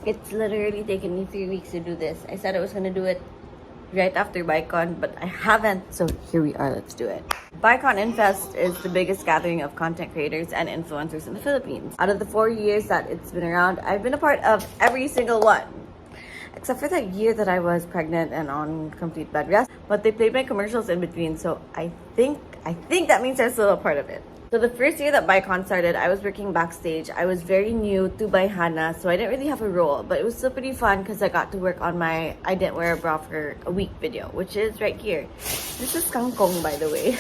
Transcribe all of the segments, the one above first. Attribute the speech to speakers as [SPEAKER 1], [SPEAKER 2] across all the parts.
[SPEAKER 1] It's literally taken me 3 weeks to do this. I said I was gonna do it right after BaiCon, but I haven't. So here we are, let's do it. BaiCon Infest is the biggest gathering of content creators and influencers in the Philippines. Out of the 4 years that it's been around, I've been a part of every single one. Except for that year that I was pregnant and on complete bed rest. But they played my commercials in between, so I think that means I'm still a part of it. So the first year that BaiCon started, I was working backstage. I was very new to Baihana, so I didn't really have a role. But it was still pretty fun because I got to work on my I Didn't Wear a Bra for a Week video, which is right here. This is kangkong, by the way.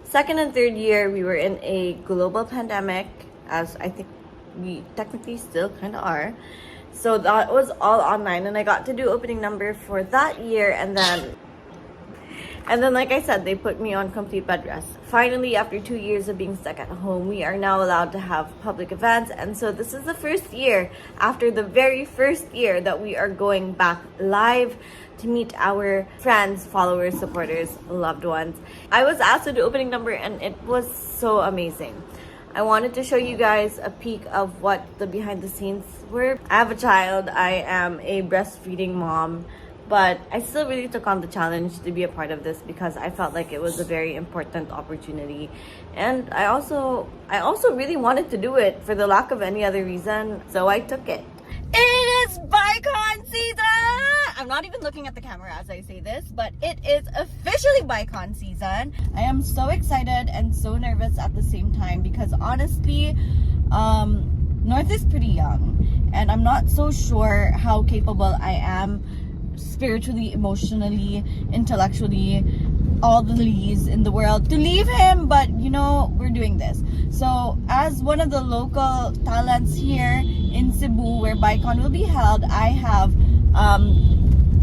[SPEAKER 1] Second and third year, we were in a global pandemic, as I think we technically still kind of are. So that was all online, and I got to do opening number for that year, and then like I said, they put me on complete bed rest. Finally, after 2 years of being stuck at home, we are now allowed to have public events, and so this is the first year, after the very first year, that we are going back live to meet our friends, followers, supporters, loved ones. I was asked to do opening number, and it was so amazing. I wanted to show you guys a peek of what the behind the scenes were. I have a child. I am a breastfeeding mom, but I still really took on the challenge to be a part of this because I felt like it was a very important opportunity. And I also really wanted to do it for the lack of any other reason, so I took it. It is BaiCon season! I'm not even looking at the camera as I say this, but it is officially BaiCon season. I am so excited and so nervous at the same time because honestly, North is pretty young and I'm not so sure how capable I am spiritually, emotionally, intellectually, all the leads in the world to leave him, but you know, we're doing this. So as one of the local talents here in Cebu where BaiCon will be held, I have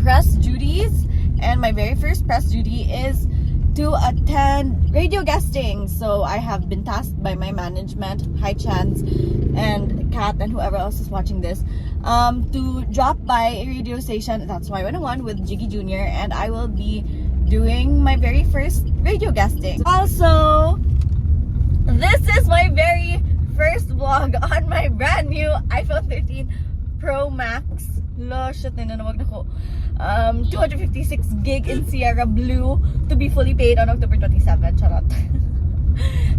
[SPEAKER 1] press duties, and my very first press duty is to attend radio guesting. So I have been tasked by my management, Hi Chance and Kat and whoever else is watching this, to drop by a radio station, that's why 101 with Jiggy Jr., and I will be doing my very first radio guesting. Also, this is my very first vlog on my brand new iPhone 13 Pro Max. Shit, nananawag na ko. 256 gig in Sierra Blue to be fully paid on October 27. Charot.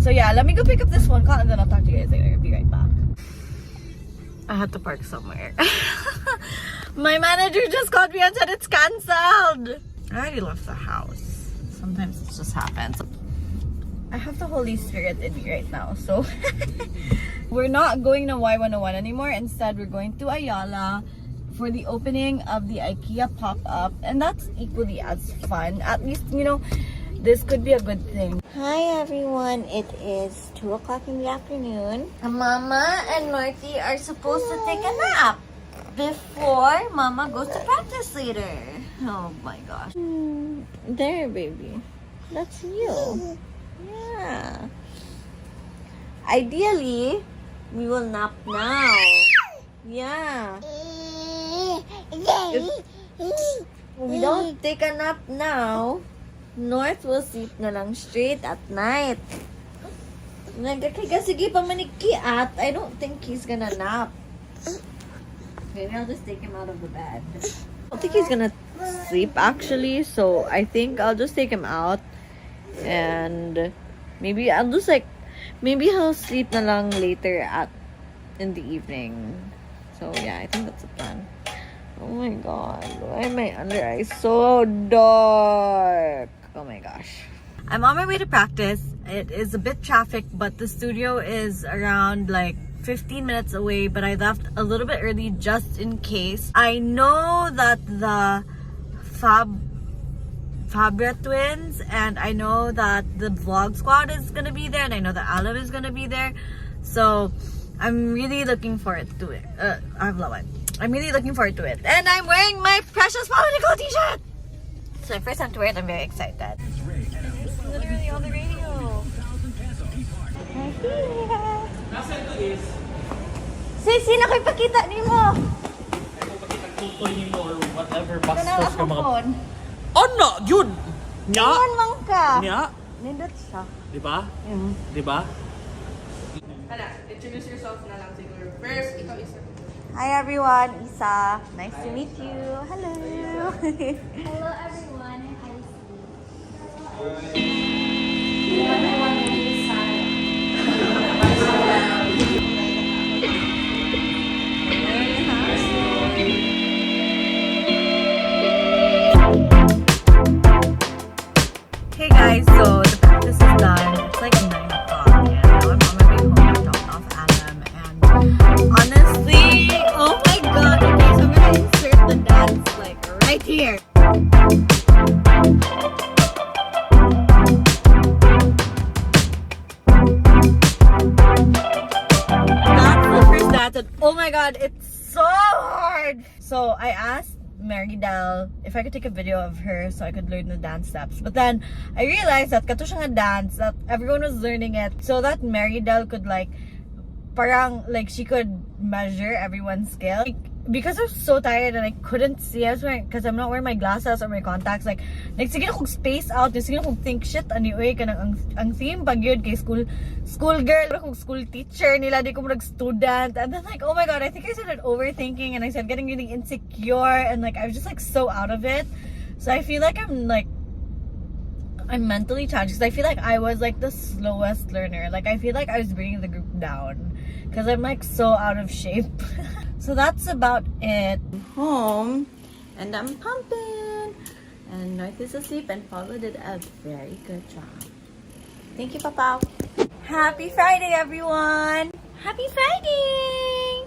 [SPEAKER 1] So yeah, let me go pick up this phone call and then I'll talk to you guys later. Be right back. I had to park somewhere. My manager just called me and said it's cancelled. I already left the house. Sometimes it just happens. I have the Holy Spirit in me right now, so we're not going to Y101 anymore. Instead, we're going to Ayala for the opening of the IKEA pop-up, and that's equally as fun. At least, you know, this could be a good thing. Hi everyone, it is 2 o'clock in the afternoon. Mama and Norty are supposed to take a nap before Mama goes to practice later. Oh my gosh. There, baby. That's you. Yeah. Ideally, we will nap now. Yeah. If we don't take a nap now, North will sleep na lang straight at night. Sige pa manikiat. I don't think he's gonna nap. Maybe I'll just take him out of the bed. I don't think he's gonna sleep actually, so I think I'll just take him out and maybe I'll just maybe he'll sleep na lang later in the evening. So yeah, I think that's the plan. Oh my god, why are my under eyes so dark? Oh my gosh. I'm on my way to practice. It is a bit traffic, but the studio is around like 15 minutes away, but I left a little bit early just in case. I know that the Fabe twins, and I know that the Vlogsquad is gonna be there, and I know that Alem is gonna be there. So I'm really looking forward to it. I'm really looking forward to it. And I'm wearing my precious Nicole t-shirt! It's my first time to wear it. I'm very excited. It's literally on the radio. Sis, sino kayo pakita ni mo?
[SPEAKER 2] Tutoy ni mo or whatever.
[SPEAKER 1] Kanang ako phone.
[SPEAKER 2] Ano? Yun! Nya?
[SPEAKER 1] Iwan lang ka.
[SPEAKER 2] Nya?
[SPEAKER 1] Nindot siya.
[SPEAKER 2] Diba? Diba?
[SPEAKER 3] Hala, introduce yourself na lang siguro. First, ikaw isa.
[SPEAKER 1] Hi everyone, Isa. Nice to meet you. Hello.
[SPEAKER 3] Hello everyone, I'm Icy. Hello everyone, my name is Sarah.
[SPEAKER 1] Hey guys, so the practice is done. It's like 9 o'clock and now I'm on my way home to drop off Alem. And honestly, oh my god, okay, so I'm gonna insert the dance like right here. That's the first dance and oh my god, it's so hard. So I asked Mary Del if I could take a video of her so I could learn the dance steps. But then I realized that kato siya nga dance, that everyone was learning it. So that Mary Del could like, parang like she could measure everyone's skill. Like, because I was so tired and I couldn't see, I was wearing, because I'm not wearing my glasses or my contacts, like sige na kong space out, sige na kong think shit, anyway, kanang ang theme pag yun kay school girl, kung school teacher nila, di ko mo student, and then like, oh my god, I think I started overthinking and I started getting really insecure and like, I was just like so out of it. So I feel like I'm mentally challenged because I feel like I was like the slowest learner. Like I feel like I was bringing the group down because I'm like so out of shape. So that's about it. Home and I'm pumping and North is asleep and Paula did a very good job. Thank you, Papa. Happy Friday, everyone. Happy Friday.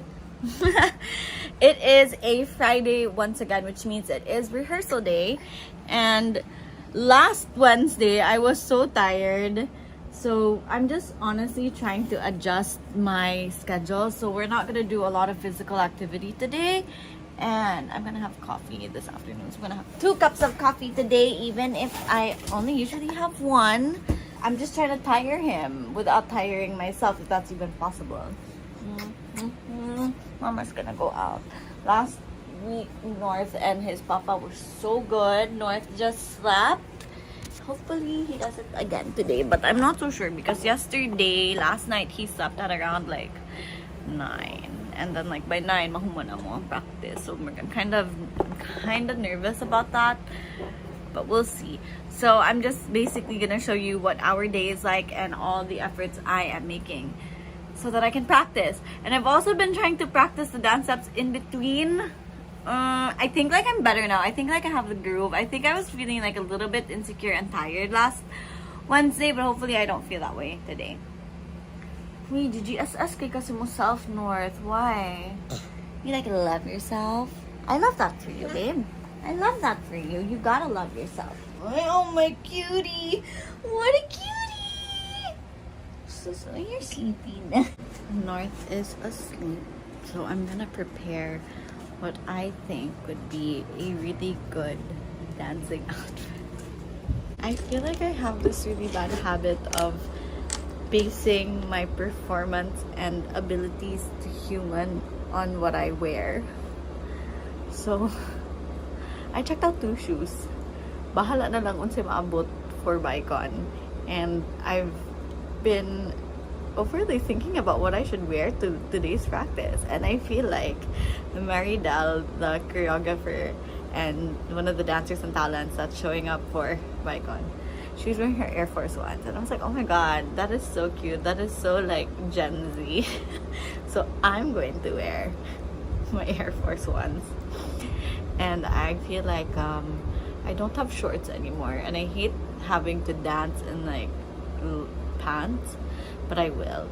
[SPEAKER 1] It is a Friday once again, which means it is rehearsal day. And last Wednesday, I was so tired. So I'm just honestly trying to adjust my schedule. So we're not gonna do a lot of physical activity today. And I'm gonna have coffee this afternoon. So I'm gonna have 2 cups of coffee today, even if I only usually have 1. I'm just trying to tire him without tiring myself, if that's even possible. Mama's gonna go out. Last week, North and his papa were so good. North just slept. Hopefully he does it again today, but I'm not so sure because last night he slept at around like 9, and then like by 9 mahuma na mo ang practice. So I'm kind of nervous about that, but we'll see. So I'm just basically gonna show you what our day is like and all the efforts I am making so that I can practice. And I've also been trying to practice the dance steps in between. I think like I'm better now. I think like I have the groove. I think I was feeling like a little bit insecure and tired last Wednesday, but hopefully I don't feel that way today. Wait, did you SS kay kasi mo self North? Why? You like love yourself? I love that for you, babe. I love that for you. You gotta love yourself. Oh my cutie! What a cutie! So you're sleeping. North is asleep, so I'm gonna prepare what I think would be a really good dancing outfit. I feel like I have this really bad habit of basing my performance and abilities to human on what I wear. So, I checked out 2 shoes. Bahala na lang unsa maabot for BaiCon. And I've been overly thinking about what I should wear to today's practice, and I feel like Mary Del, the choreographer and one of the dancers and talents that's showing up for BaiCon, she's wearing her Air Force Ones, and I was like, oh my god, that is so cute, that is so like Gen Z. So I'm going to wear my Air Force Ones, and I feel like I don't have shorts anymore, and I hate having to dance in like pants, but I will.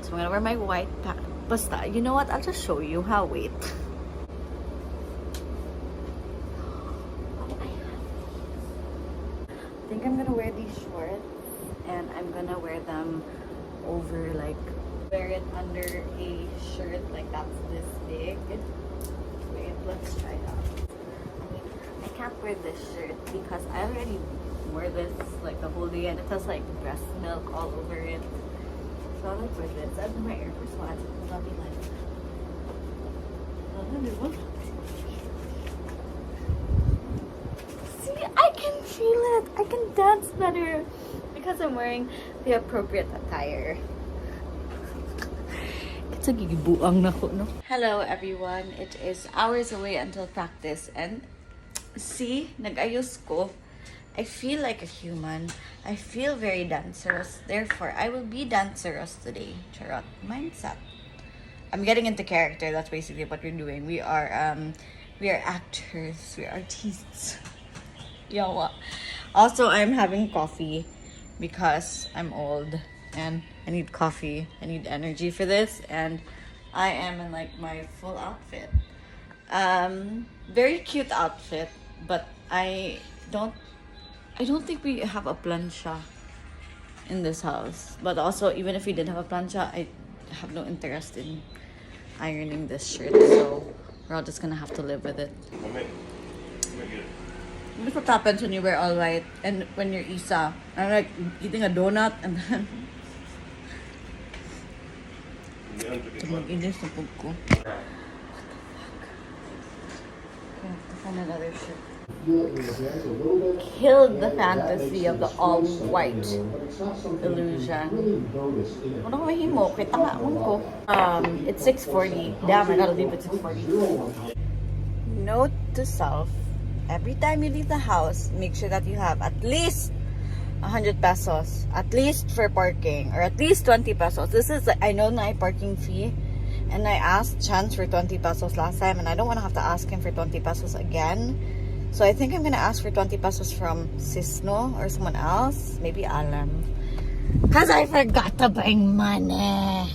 [SPEAKER 1] So I'm gonna wear my white pants. Basta, you know what? I'll just show you. Wait. I think I'm gonna wear these shorts, and I'm gonna wear them over like, wear it under a shirt like that's this big. Wait, let's try it out. I can't wear this shirt because I already wore this like the whole day and it has like breast milk all over it. So I'll like wear this. I have my Air Force Ones because I'll be like, see, I can feel it. I can dance better because I'm wearing the appropriate attire. Sa gigibuang na ko, no? Hello everyone. It is hours away until practice and see, nag-ayos ko. I feel like a human. I feel very dancerous. Therefore, I will be dancerous today. Charot. Mindset. I'm getting into character. That's basically what we're doing. We are actors. We're artists. Yawa. Also, I'm having coffee because I'm old and I need coffee. I need energy for this, and I am in like my full outfit. Very cute outfit, but I don't think we have a plancha in this house. But also, even if we did have a plancha, I have no interest in ironing this shirt, so we're all just gonna have to live with it. This is what happens when you wear all white and when you're Isa. I'm like eating a donut and then mag-inis na pug ko. Okay, to find another shirt. Killed the fantasy of the all-white illusion. Ano ko mahimo? Kita nga ko. It's 6:40. Damn, I gotta leave at 6:40. Note to self, every time you leave the house, make sure that you have at least 100 pesos, at least for parking, or at least 20 pesos. This is, I know my parking fee, and I asked Chance for 20 pesos last time, and I don't want to have to ask him for 20 pesos again. So I think I'm gonna ask for 20 pesos from Sisno or someone else, maybe Alem, because I forgot to bring money.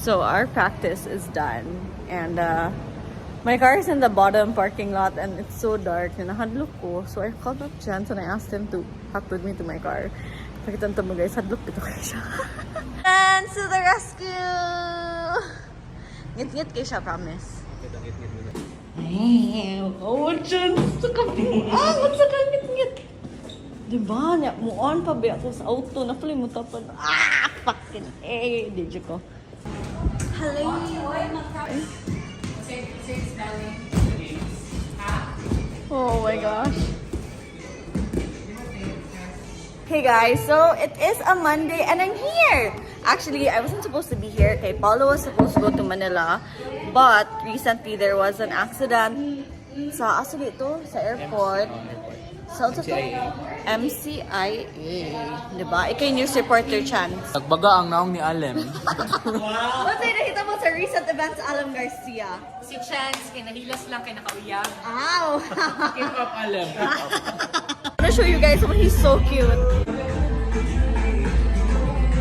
[SPEAKER 1] So our practice is done, and my car is in the bottom parking lot, and it's so dark. And nahadlok ko, so I called up Chance and I asked him to hop with me to my car. Pakitan mo guys, hadlok dito kayo siya. Chance to the rescue! Ngit-ngit kayo siya, promise. Ay, oh, Chance, sa kapi. What's sa ngit-ngit? Diba, muon pa ba ako sa auto, napalimutan pa na. Fucking A, did you ko? Hello. Oh my gosh. Hey guys, so it is a Monday and I'm here. Actually, I wasn't supposed to be here. Okay, Paulo was supposed to go to Manila, but recently there was an accident sa sa airport. Sa MCIA, diba? Ikaw yung news reporter, Chance.
[SPEAKER 2] Nagbaga ang naong ni Alem.
[SPEAKER 1] What's yung nakita mo sa recent events Alem Garcia?
[SPEAKER 3] Si Chance, kay nahilas lang, kay nakauyag.
[SPEAKER 1] Ow!
[SPEAKER 2] Keep up, Alem.
[SPEAKER 1] I'm gonna show you guys when he's so cute.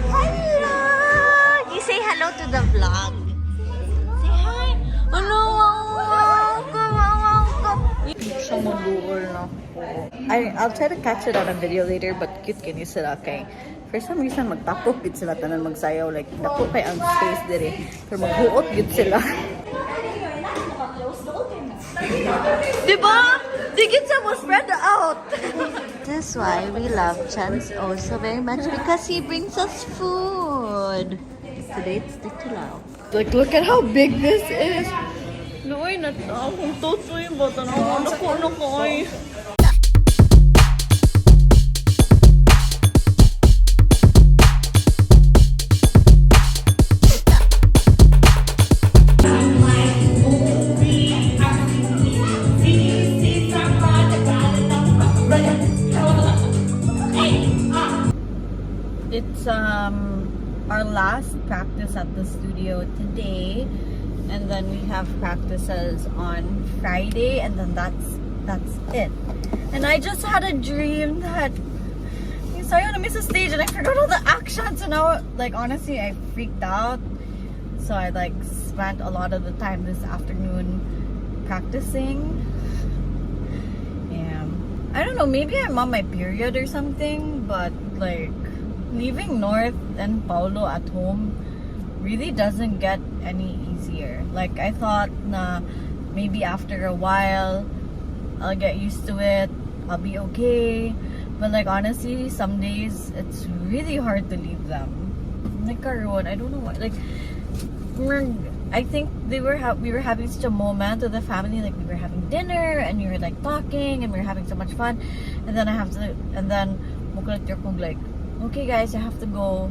[SPEAKER 1] Hello! You say hello to the vlog. Say hi. Hello! I'll try to catch it on a video later, but cute kini sila kay for some reason magtapok gid sila tanan magsayaw, like dako pa ang space dire pero maghuot gid sila. Diba? Di gid sa mo spread out. This is why we love Chance also very much, because he brings us food. Today it's titulaw. Like, look at how big this is. Luoy na akong tutoy ba tanong ano ko ay. It's our last practice at the studio today, and then we have practices on Friday, and then that's it. And I just had a dream that sorry I missed a stage and I forgot all the actions, and now like honestly I freaked out, so I like spent a lot of the time this afternoon practicing. I don't know, maybe I'm on my period or something, but like leaving North and Paulo at home really doesn't get any easier. Like I thought na maybe after a while I'll get used to it, I'll be okay, but like honestly some days it's really hard to leave them. nagkaroon. I don't know what. Like, I think we were having such a moment with the family. Like, we were having dinner and we were like talking and we were having so much fun. And then mukulat yung like, okay guys, I have to go.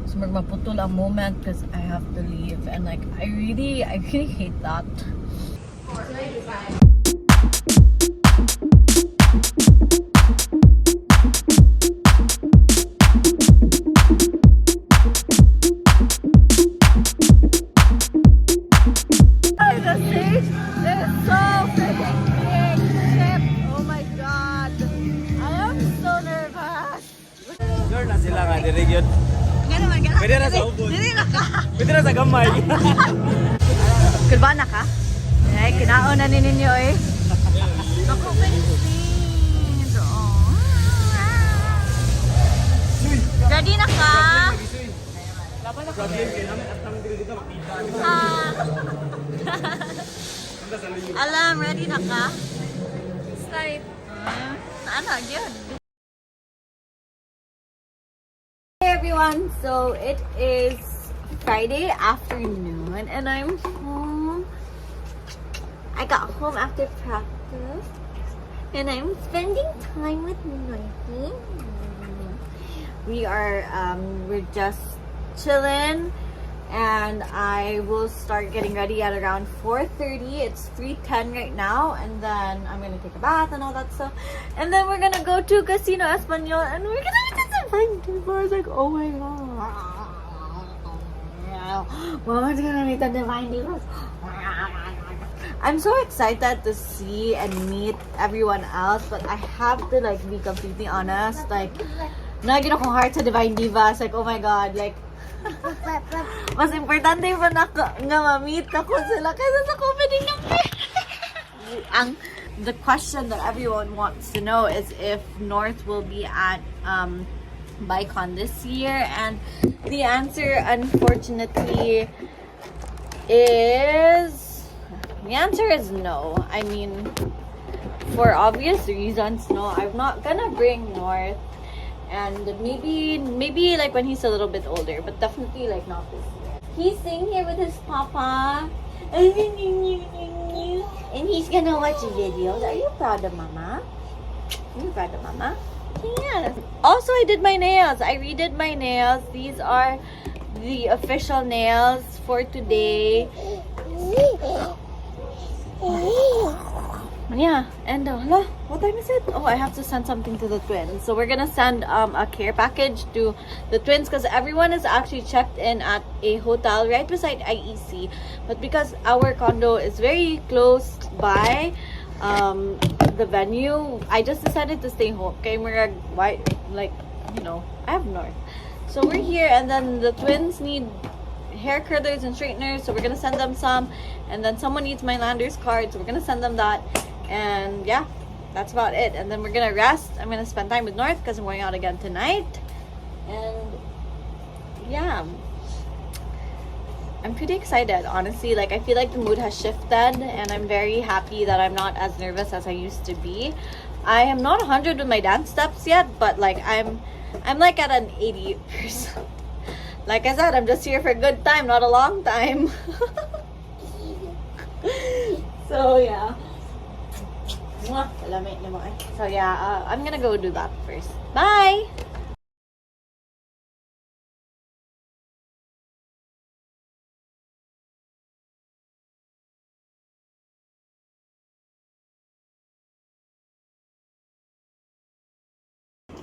[SPEAKER 1] So magmaputol ang moment because I have to leave. And like, I really hate that.
[SPEAKER 2] Pwede na sa ubod. Pwede na sa gamay.
[SPEAKER 1] Kulbana ka? Ay, kinaon na ninyo eh. Ako, ready na ka? Alem, ready na ka? Start. Ano, yun. Hey everyone, so it is Friday afternoon and I'm home. I got home after practice and I'm spending time with Mikey. We're just chilling and I will start getting ready at around 4:30. It's 3:10 right now and then I'm gonna take a bath and all that stuff and then we're gonna go to Casino Espanol and we're gonna meet the I was like, oh my god, Mama's gonna meet the Divine Divas. I'm so excited to see and meet everyone else, but I have to like be completely honest, like nagin akong heart sa Divine Divas, like oh my god, like mas importante pa na nga ma-meet ako sila kaysa sa comedy niya. The question that everyone wants to know is if North will be at BaiCon this year, and the answer unfortunately is no. I mean, for obvious reasons, no. I'm not gonna bring North, and maybe like when he's a little bit older, but definitely like not this year. He's staying here with his papa and he's gonna watch videos. Are you proud of mama? Are you proud of mama? Yeah. Also, I did my nails. I redid my nails. These are the official nails for today. Yeah, and what time is it? Oh, I have to send something to the twins. So we're gonna send a care package to the twins because everyone is actually checked in at a hotel right beside IEC. But because our condo is very close by the venue, I just decided to stay home. Okay, why, like, you know, I have North. So we're here, and then the twins need hair curlers and straighteners, so we're gonna send them some, and then someone needs my Landers card, so we're gonna send them that, and yeah, that's about it. And then we're gonna rest. I'm gonna spend time with North because I'm going out again tonight, and yeah, I'm pretty excited, honestly. Like, I feel like the mood has shifted and I'm very happy that I'm not as nervous as I used to be. I am not 100 with my dance steps yet, but like I'm like at an 80%. Like I said, I'm just here for a good time, not a long time. So yeah. So yeah, I'm gonna go do that first. Bye!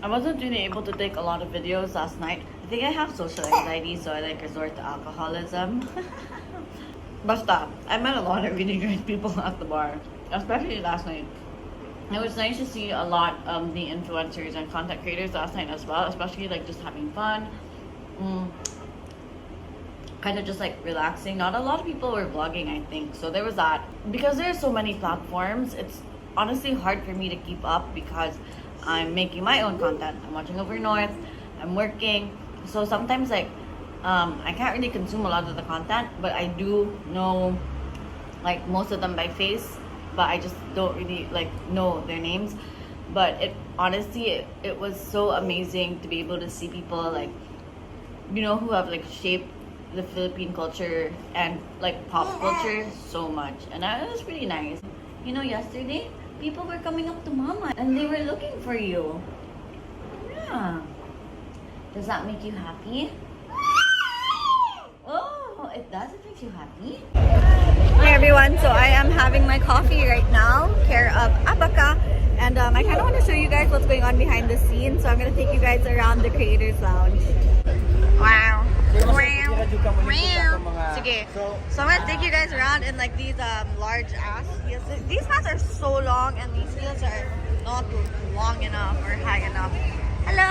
[SPEAKER 1] I wasn't really able to take a lot of videos last night. I think I have social anxiety, so I like resort to alcoholism. Basta, I met a lot of really great people at the bar, especially last night. It was nice to see a lot of the influencers and content creators last night as well, especially like just having fun. Kind of just like relaxing. Not a lot of people were vlogging, I think, so there was that. Because there's so many platforms, it's honestly hard for me to keep up because I'm making my own content. I'm watching over North, I'm working, so sometimes like I can't really consume a lot of the content, but I do know like most of them by face, but I just don't really like know their names. But it honestly, it was so amazing to be able to see people like you know, who have like shaped the Philippine culture and like pop culture so much, and that was pretty nice. You know, yesterday people were coming up to Mama and they were looking for you. Yeah. Does that make you happy? Oh, it does. It makes you happy. Hey everyone, so I am having my coffee right now, care of Abaca, and I kind of want to show you guys what's going on behind the scenes. So I'm gonna take you guys around the Creators Lounge. Wow. Sige. So I'm gonna take you guys around in like these large ass heels. These mats are so long and these heels are not long enough or high enough. Hello!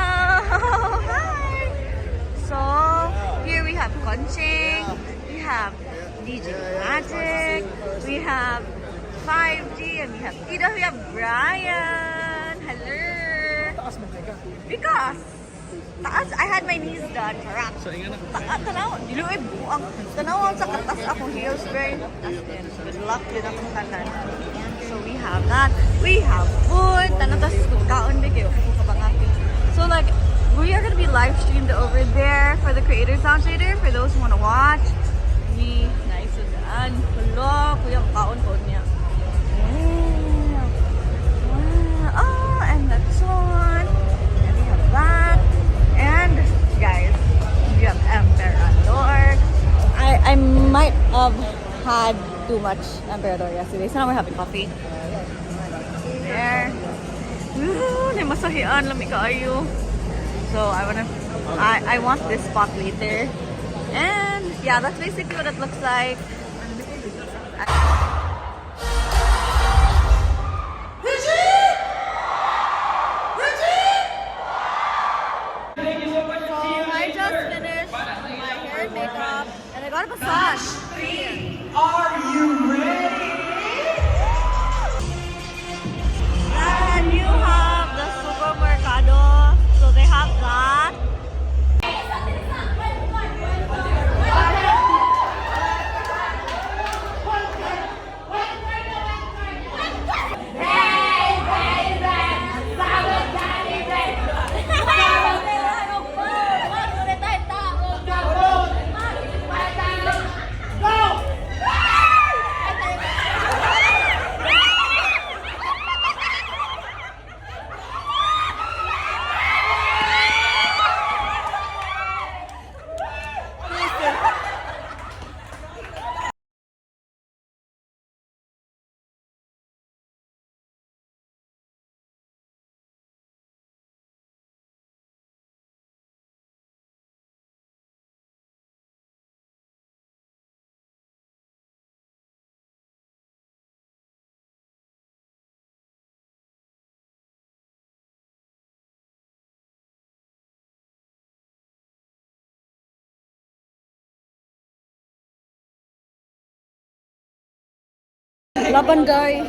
[SPEAKER 1] Hi! So here we have Conching, we have DJ Magic, we have 5G, and we have Tito, we have Brian. Hello! Because taas, I had my knees done. Correct. Tanaw, diluib buang. Tanaw sa katas akong heels, very. Good luck din akong tanan. So we have that. We have food. Tanong tas kaon bigay. So like, we are gonna be live streamed over there for the Creators Lounge later. For those who wanna watch, we nice daan. Hello, kuya kaon po niya. Oh, and that's on. And we have that. And guys, we have Emperador. I might have had too much Emperador yesterday, so now we're having coffee. There. Woo, namasahian lami kaayo. So I want this spot later. And yeah, that's basically what it looks like. Got a massage.
[SPEAKER 4] Are you ready?
[SPEAKER 1] And you have the supermercado. So they have that. Labanday.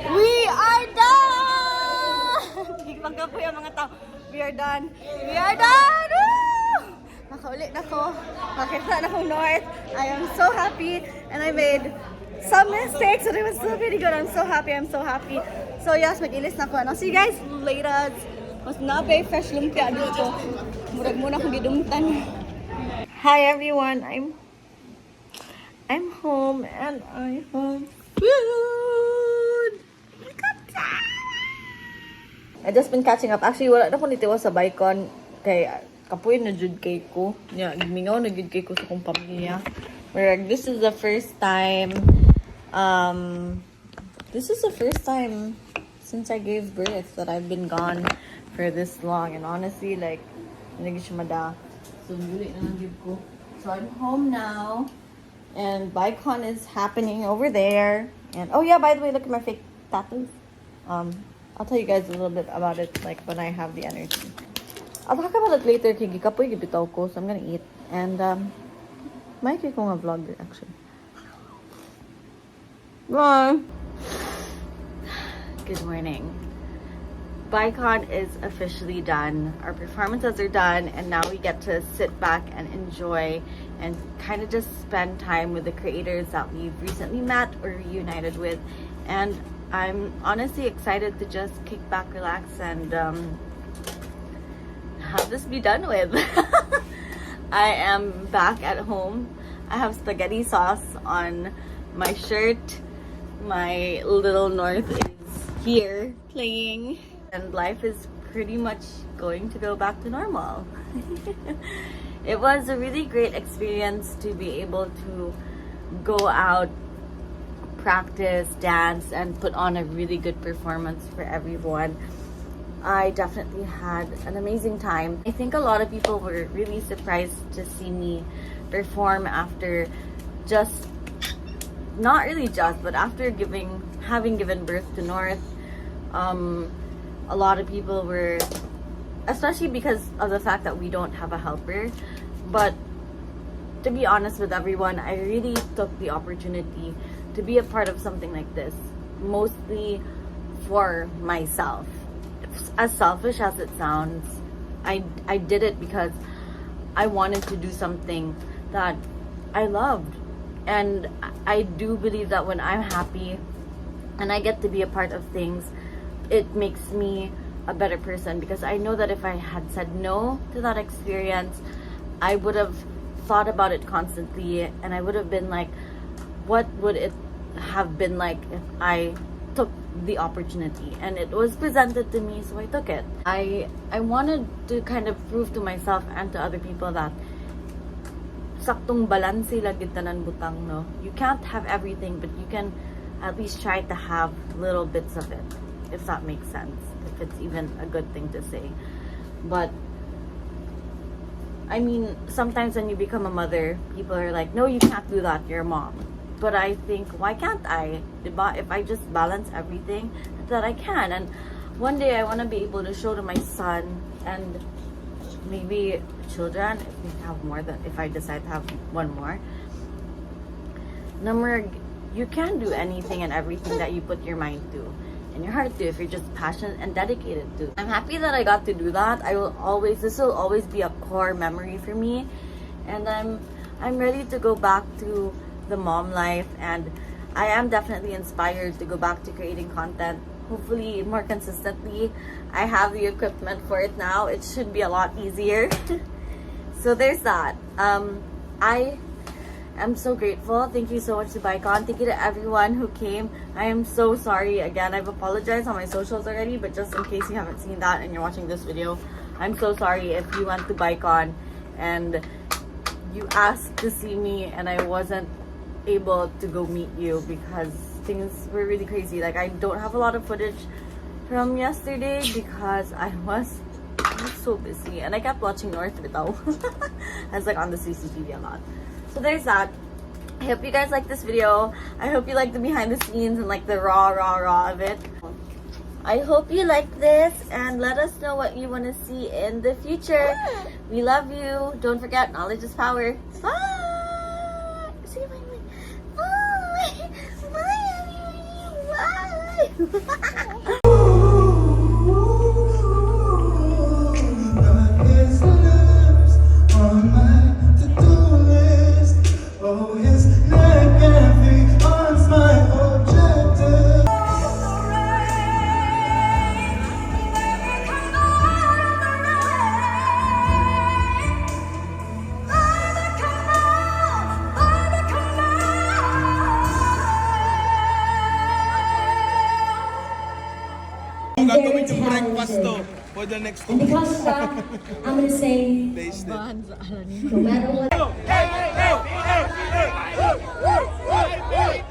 [SPEAKER 1] We are done! Gigpangka po yung mga tao. We are done. We are done! Woo! Nakaulit na ko. Makita na kong north. I am so happy. And I made some mistakes, but it was still pretty good. I'm so happy. I'm so happy. So yes, mag-ilis na ko. And I'll see you guys later. Mas nabe fresh lumpia dito. Murag muna akong gidumtan. Hi everyone. I'm home and I have food! I just been catching up. Actually, wala na ko nitiwa sa BaiCon. Kay kapoy na jud kay ko. Yeah, gimingaw na jud kay ko sa kong pamilya. Where this is the first time since I gave birth that I've been gone for this long. And honestly, like, naging siya mada. So, nuli na lang give ko. So, I'm home now. And BaiCon is happening over there. And oh yeah, by the way, look at my fake tattoos. I'll tell you guys a little bit about it, like when I have the energy. I'll talk about it later. Kaya gikapoy gibitaw ko, so I'm gonna eat. And might be kong a vlogger actually. Bye. Good morning. BaiCon is officially done. Our performances are done, and now we get to sit back and enjoy and kind of just spend time with the creators that we've recently met or reunited with. And I'm honestly excited to just kick back, relax, and have this be done with. I am back at home. I have spaghetti sauce on my shirt. My little North is here playing. And life is pretty much going to go back to normal. It was a really great experience to be able to go out, practice, dance, and put on a really good performance for everyone. I definitely had an amazing time. I think a lot of people were really surprised to see me perform after just, not really just, but after having given birth to North. A lot of people were, especially because of the fact that we don't have a helper. But to be honest with everyone, I really took the opportunity to be a part of something like this, mostly for myself. As selfish as it sounds, I did it because I wanted to do something that I loved. And I do believe that when I'm happy and I get to be a part of things, it makes me a better person, because I know that if I had said no to that experience, I would have thought about it constantly, and I would have been like, what would it have been like if I took the opportunity? And it was presented to me, so I took it. I wanted to kind of prove to myself and to other people that saktong balanse lagi tanan butang, no? You can't have everything, but you can at least try to have little bits of it, if that makes sense, if it's even a good thing to say. But I mean, sometimes when you become a mother, people are like, no, you can't do that, you're a mom. But I think, why can't I? If I just balance everything, that I can. And one day I want to be able to show to my son and maybe children, if I decide to have one more. You can do anything and everything that you put your mind to and your heart to, if you're just passionate and dedicated to. I'm happy that I got to do that. This will always be a core memory for me. And I'm ready to go back to the mom life, and I am definitely inspired to go back to creating content, hopefully more consistently. I have the equipment for it now. It should be a lot easier. So there's that. I am so grateful. Thank you so much to BaiCon. Thank you to everyone who came. I am so sorry again. I've apologized on my socials already, but just in case you haven't seen that and you're watching this video, I'm so sorry if you went to BaiCon and you asked to see me and I wasn't able to go meet you because things were really crazy. Like, I don't have a lot of footage from yesterday because I was so busy and I kept watching North Bitaw. I was like on the CCTV a lot. So there's that. I hope you guys like this video. I hope you like the behind the scenes and like the raw of it. I hope you like this and let us know what you want to see in the future. We love you. Don't forget, knowledge is power. Bye! See you later. Bye! Bye, everybody! Bye!
[SPEAKER 4] Gagawin yung breakfast to for the next 2
[SPEAKER 3] And
[SPEAKER 4] weeks.
[SPEAKER 3] because of that, I'm gonna say,
[SPEAKER 4] Taste it.
[SPEAKER 3] no matter what.
[SPEAKER 4] Hey, hey, hey, hey, hey, hey, hey, hey, hey, hey.